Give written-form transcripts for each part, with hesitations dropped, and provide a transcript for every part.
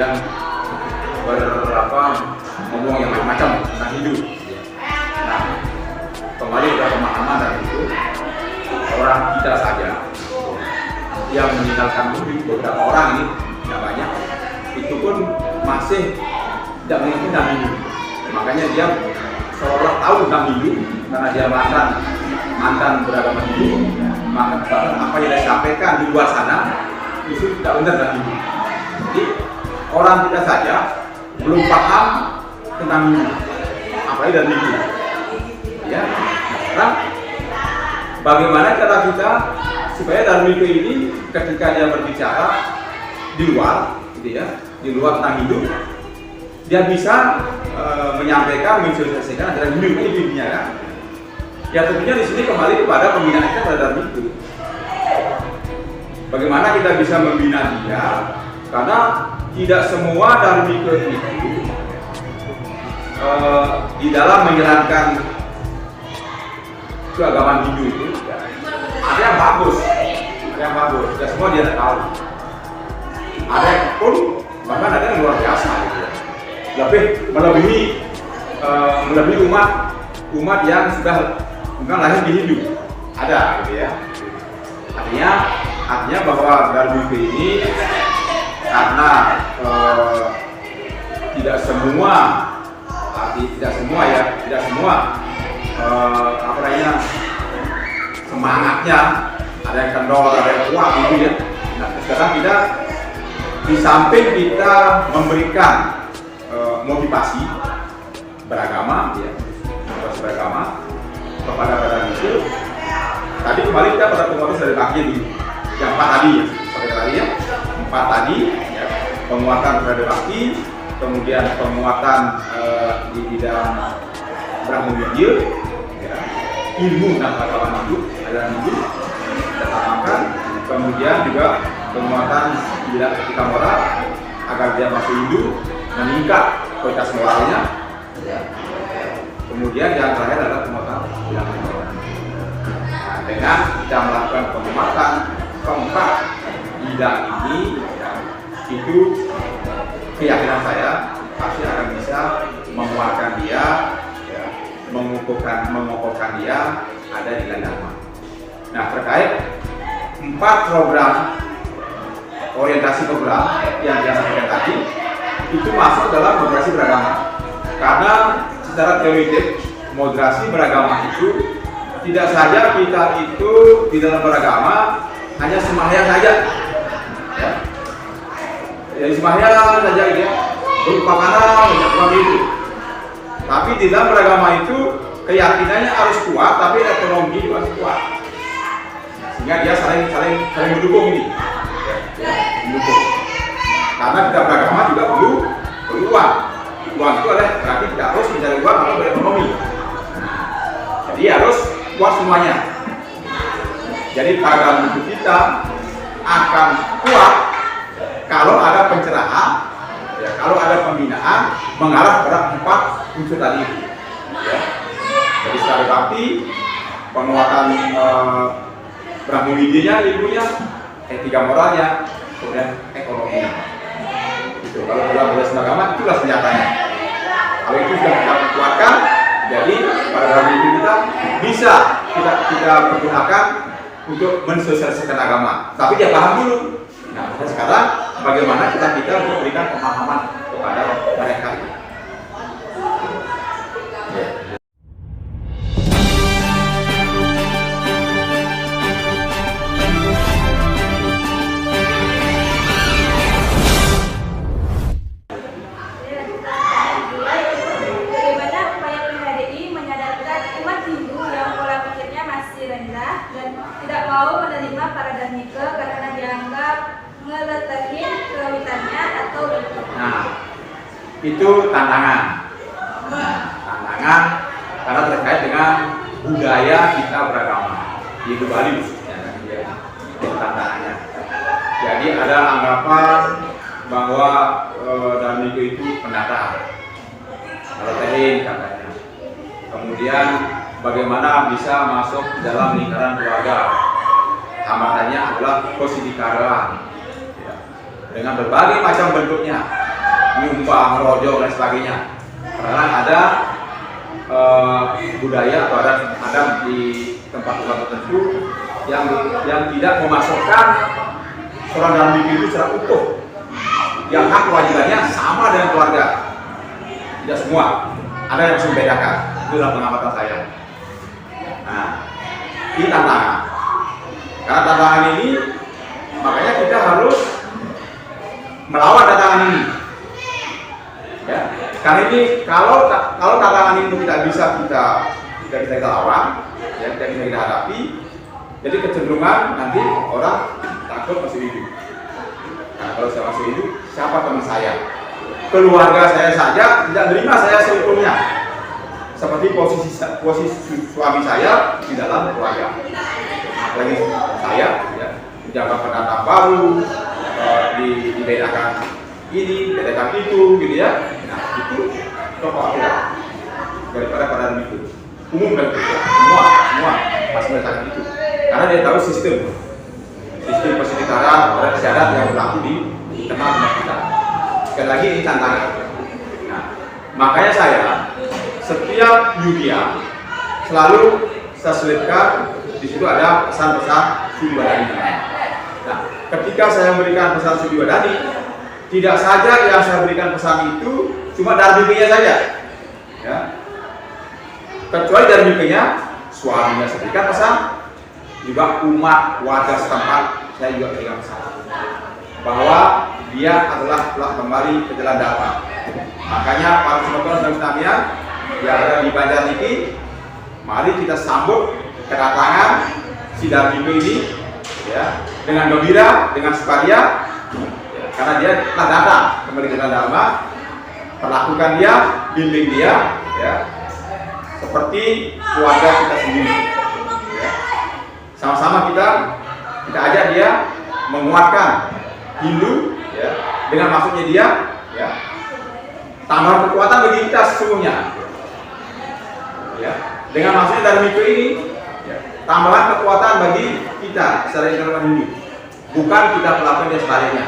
kemudian ngomong yang macam-macam tentang hidup. Nah, kembali ke pemahaman dari itu, orang kita saja yang meninggalkan bumi, beberapa orang ini tidak banyak, itu pun masih tidak mengerti tentang hidup. Makanya dia seolah tahu tentang hidup karena dia mantan beragama hidup, maka apa yang disampaikan di luar sana itu tidak benar tentang hidup. Jadi orang kita saja belum paham tentang hidup, apalagi dari hidup. Ya, sekarang bagaimana cara kita supaya Dharmika ini ketika dia berbicara di luar, gitu ya, di luar tentang hidup, dia bisa menyampaikan, mensosialisasikan ajaran hidup ini intinya kan? Ya tentunya di sini kembali kepada pembinaan kita pada Dharmika. Bagaimana kita bisa membina dia? Karena tidak semua Dharmika itu di dalam menjalankan keagamaan Hindu itu ada yang bagus, tidak semua dia tidak tahu. Ada yang pun bahkan ada yang luar biasa gitu ya. Melebihi umat yang sudah bukan lahir di Hindu, ada gitu ya. Artinya bahwa Dharmika ini karena tidak semua semangatnya, ada yang kendor, ada yang kuat gitu ya. Nah, sekarang kita di samping kita memberikan motivasi beragama, ya, motivasi beragama kepada Dharmika. Tadi kembali kita pada penguatan dari kaki di yang 4 tadi ya, seperti tadi ya, 4 tadi ya, penguatan terhadap bakti, kemudian penguatan di bidang Brahma Widya, ya, ilmu tentang pengetahuan hidup, ajaran hidup kita tanamkan, kemudian juga penguatan di bidang etika moral agar dia masuk hidup, meningkat kualitas moralnya, ya. Kemudian yang terakhir adalah penguatan bidang moral. Nah, dengan kita melakukan penguatan keempat bidang ini, ya, itu keyakinan saya pasti akan bisa menguatkan dia, ya, mengokohkan dia ada di Dharma. Nah, terkait 4 program orientasi program yang dia sampaikan tadi itu masuk dalam moderasi beragama. Karena secara teoritik moderasi beragama itu tidak saja kita itu di dalam beragama hanya sembahyang saja, ya. Jadi sembahyang saja gitu ya, berupa makanan seperti itu. Tapi di dalam beragama itu keyakinannya harus kuat, tapi ekonomi juga harus kuat, sehingga dia saling mendukung ini, ya, mendukung. Karena kita beragama juga perlu uang. Uang itu adalah berarti kita harus mencari uang atau berekonomi. Jadi harus kuat semuanya. Jadi program hidup kita akan kuat kalau ada pencerahan, ya, kalau ada pembinaan mengarah pada 4 unsur tadi itu. Ya. Jadi secara bakti, penguatan Brahma Widyanya, ilmunya, etika moralnya, kemudian ekonominya. Gitu. Kalau dalam moderasi agama itulah senjatanya. Kalau itu sudah kita kuatkan, jadi pada dalam hidup kita bisa kita pergunakan untuk mensosialisasikan agama. Tapi dia paham dulu. Nah, sekarang bagaimana kita untuk berikan pemahaman kepada mereka. Mau menerima para Dharmika karena dianggap ngeletakin kewitannya atau lutut. Nah, itu tantangan karena terkait dengan budaya kita beragama di Bali khususnya, itu tantangannya. Jadi ada anggapan bahwa Dharmika itu pendatang, ngeletehin katanya. Kemudian bagaimana bisa masuk dalam lingkaran keluarga? Hambatannya adalah kosidikaraan, ya, dengan berbagai macam bentuknya. nyumbang, ngerojok dan sebagainya. Karena ada budaya atau ada di tempat-tempat tertentu yang tidak memasukkan seorang dalam negeri itu secara utuh, yang hak kewajibannya sama dengan keluarga. Tidak semua, ada yang harus membedakan. Itu dalam pengamatan saya. Nah, ini tantangan. Karena tantangan ini, makanya kita harus melawan tantangan ini. Ya, karena ini kalau tantangan itu tidak bisa kita lawan, ya, tidak bisa kita hadapi, jadi kecenderungan nanti orang takut masih hidup. Nah, kalau saya masih hidup, siapa teman saya? Keluarga saya saja tidak menerima saya seutuhnya. Seperti posisi suami saya di dalam keluarga. Apalagi saya, ya, menjaga pendatang baru, dibedakan ini, bedakan itu, gitu ya. Nah, itu kekhawatiran daripada pada itu. Umum dan semua pasti merasakan itu. Karena dia tahu sistem persekitaran, ada syarat yang berlaku di internal rumah kita. Sekali lagi ini tantangan. Nah, makanya saya setiap Yudia selalu saya selipkan di situ ada pesan-pesan Sudi Wadani. Nah, ketika saya memberikan pesan Sudi Wadani, tidak saja yang saya berikan pesan itu cuma darbiknya saja, ya. Kecuali darbiknya, suaminya saya berikan pesan, juga umat warga setempat saya juga berikan pesan bahwa dia adalah telah kembali ke jalan dharma. Makanya para penonton dan Islamiah yang ada di Banjarniki, mari kita sambut kedatangan si Darbike ini, ya, dengan gembira, dengan sukaria, ya, karena dia telah datang kembali ke jalan dharma. Perlakukan dia, bimbing dia, ya, seperti keluarga kita sendiri. Ya. Sama-sama kita ajak dia menguatkan Hindu, ya, dengan maksudnya dia, ya, tambahan kekuatan bagi kita sesungguhnya, ya, dengan maksudnya Darbike ini, ya, tambahan kekuatan bagi kita secara internal Hindu, bukan kita melakukan dia sebaliknya.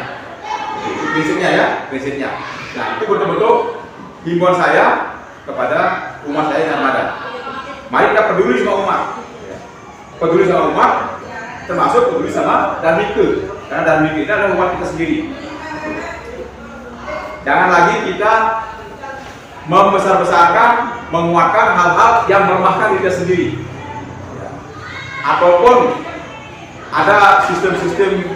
Itu prinsipnya, ya, prinsipnya. Nah, itu betul-betul himbauan saya kepada umat saya yang ada. Mari kita peduli sama umat, ya. Peduli sama umat, termasuk peduli sama Darbike, karena Darbike itu adalah umat kita sendiri. Jangan lagi kita membesar-besarkan, menguatkan hal-hal yang melemahkan diri kita sendiri. Ataupun ada sistem-sistem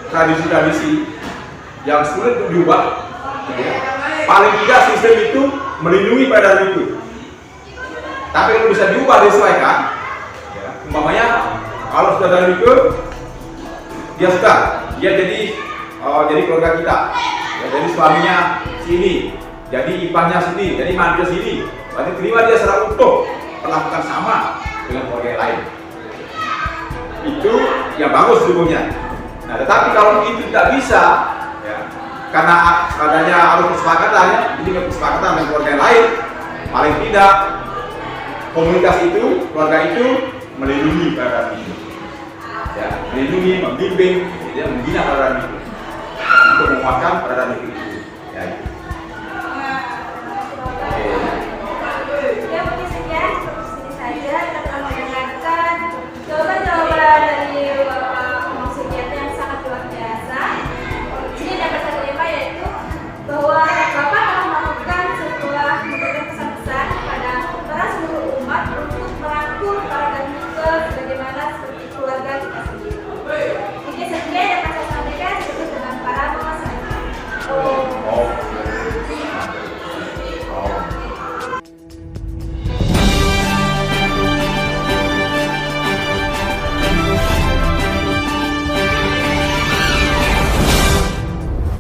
tradisi-tradisi yang sulit untuk diubah. Paling tidak sistem itu melindungi pada Darbike. Tapi kalau bisa diubah, disesuaikan, ya, umpamanya kalau sudah Darbike, dia jadi keluarga kita, ya, jadi suaminya sini, jadi ipahnya sini, jadi mantu sini, berarti terima dia secara utuh, perlakukan sama dengan keluarga yang lain. Itu yang bagus sesungguhnya. Nah, tetapi kalau itu tidak bisa, ya, karena adanya harus kesepakatan, ya, jadi kesepakatan dengan keluarga yang lain, paling tidak komunitas itu, keluarga itu melindungi pada itu, ya, melindungi, membimbing, ya, membina pada itu, untuk menguatkan pada itu, ya.